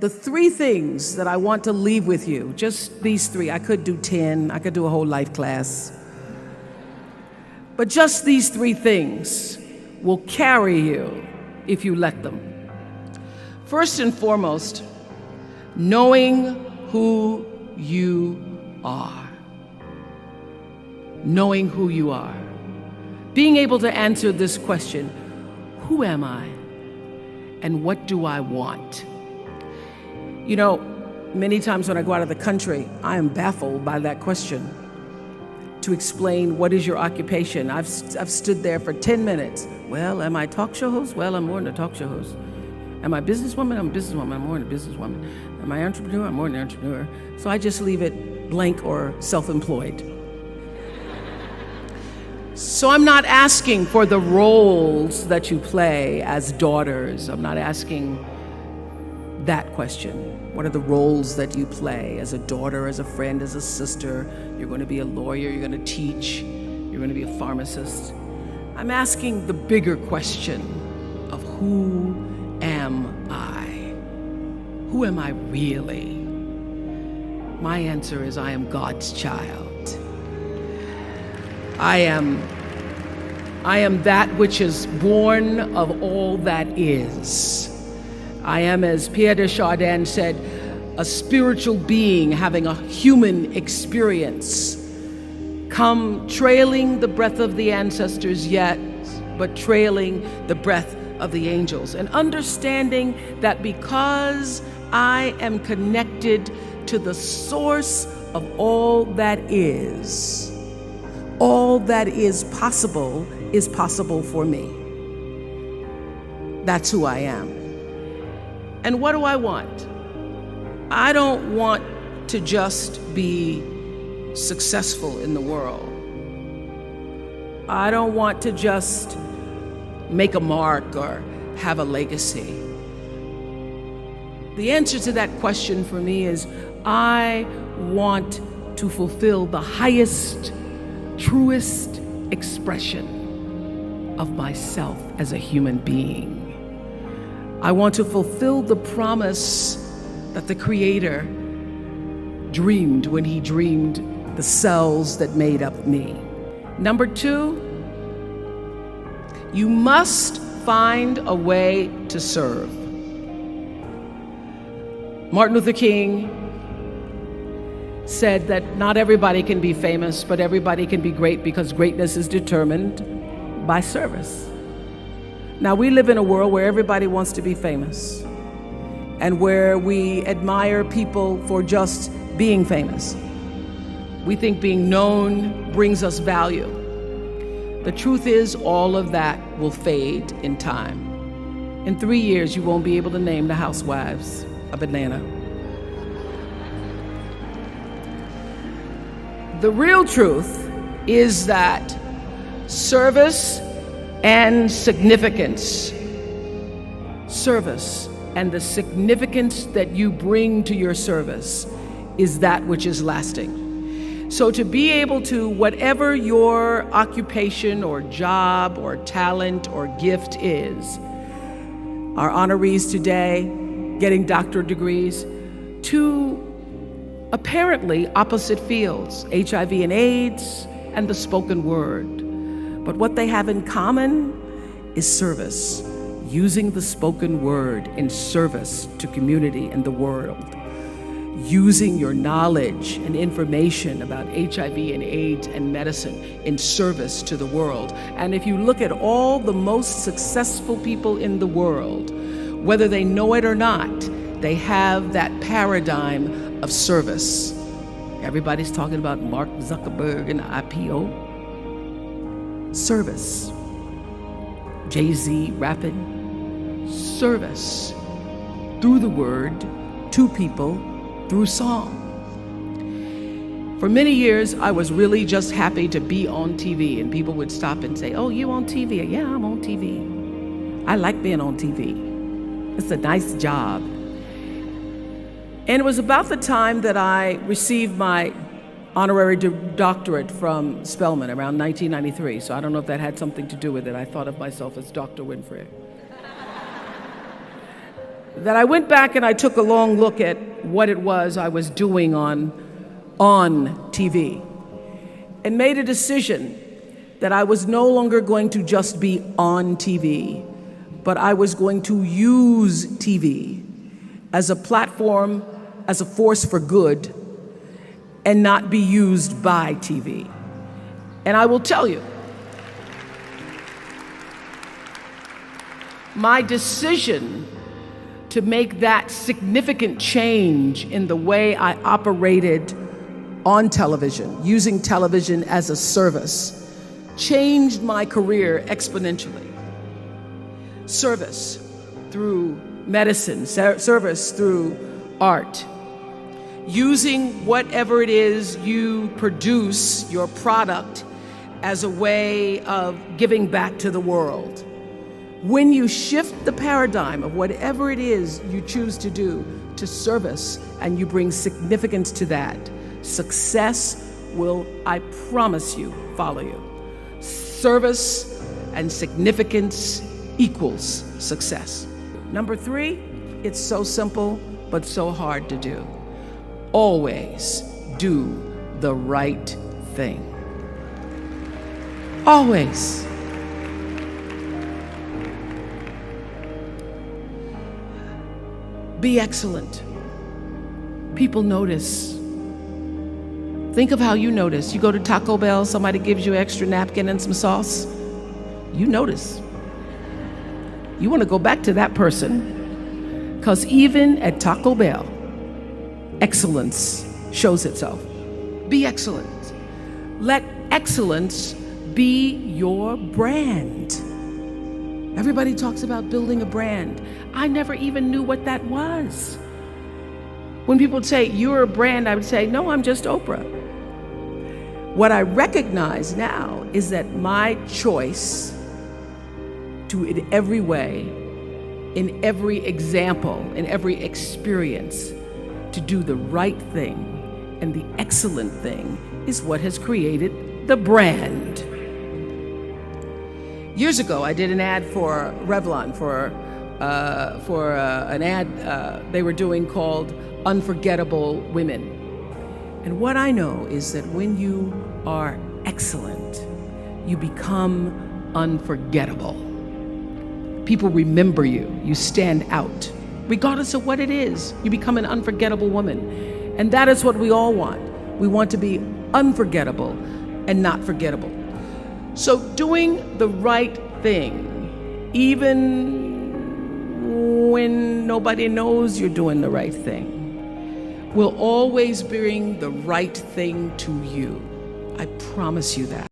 the three things that I want to leave with you, just these three. I could do 10, I could do a whole life class. But just these three things will carry you if you let them. First and foremost, knowing who you are. Knowing who you are. Being able to answer this question, who am I and what do I want? You know, many times when I go out of the country, I am baffled by that question. To explain what is your occupation. I've stood there for 10 minutes. Well, am I a talk show host? Well, I'm more than a talk show host. Am I a businesswoman? I'm a businesswoman. I'm more than a businesswoman. Am I an entrepreneur? I'm more than an entrepreneur. So I just leave it blank or self-employed. So I'm not asking for the roles that you play as daughters. I'm not asking that question. What are the roles that you play as a daughter, as a friend, as a sister? You're going to be a lawyer, you're going to teach, you're going to be a pharmacist. I'm asking the bigger question of who am I? Who am I really? My answer is I am God's child. I am that which is born of all that is. I am, as Pierre de Chardin said, a spiritual being having a human experience, come trailing the breath of the ancestors yet, but trailing the breath of the angels. And understanding that because I am connected to the source of all that is possible for me. That's who I am. And what do I want? I don't want to just be successful in the world. I don't want to just make a mark or have a legacy. The answer to that question for me is I want to fulfill the highest, truest expression of myself as a human being. I want to fulfill the promise that the Creator dreamed when He dreamed the cells that made up me. Number two, you must find a way to serve. Martin Luther King said that not everybody can be famous, but everybody can be great because greatness is determined by service. Now, we live in a world where everybody wants to be famous and where we admire people for just being famous. We think being known brings us value. The truth is, all of that will fade in time. In 3 years, you won't be able to name the housewives of Atlanta. The real truth is that service and significance, service and the significance that you bring to your service is that which is lasting. So to be able to, whatever your occupation or job or talent or gift is, our honorees today getting doctorate degrees, to apparently opposite fields, HIV and AIDS and the spoken word. But what they have in common is service, using the spoken word in service to community and the world, using your knowledge and information about HIV and AIDS and medicine in service to the world. And if you look at all the most successful people in the world, whether they know it or not, they have that paradigm of service. Everybody's talking about Mark Zuckerberg and the IPO. Service. Jay-Z rapping. Service. Through the word, to people, through song. For many years, I was really just happy to be on TV, and people would stop and say, "Oh, you on TV?" "Yeah, I'm on TV. I like being on TV. It's a nice job." And it was about the time that I received my honorary doctorate from Spelman around 1993. So I don't know if that had something to do with it. I thought of myself as Dr. Winfrey. that I went back and I took a long look at what it was I was doing on TV and made a decision that I was no longer going to just be on TV, but I was going to use TV as a platform, as a force for good, and not be used by TV. And I will tell you, my decision to make that significant change in the way I operated on television, using television as a service, changed my career exponentially. Service through medicine, service through art, using whatever it is you produce, your product, as a way of giving back to the world. When you shift the paradigm of whatever it is you choose to do to service and you bring significance to that, success will, I promise you, follow you. Service and significance equals success. Number 3, it's so simple but so hard to do. Always do the right thing. Always. Be excellent. People notice. Think of how you notice. You go to Taco Bell, somebody gives you an extra napkin and some sauce. You notice. You want to go back to that person, because even at Taco Bell, excellence shows itself. Be excellent. Let excellence be your brand. Everybody talks about building a brand. I never even knew what that was. When people say, you're a brand, I would say, no, I'm just Oprah. What I recognize now is that my choice to, in every way, in every example, in every experience, to do the right thing and the excellent thing is what has created the brand. Years ago, I did an ad for Revlon for an ad they were doing called Unforgettable Women. And what I know is that when you are excellent, you become unforgettable. People remember you. You stand out. Regardless of what it is, you become an unforgettable woman. And that is what we all want. We want to be unforgettable and not forgettable. So doing the right thing, even when nobody knows you're doing the right thing, will always bring the right thing to you. I promise you that.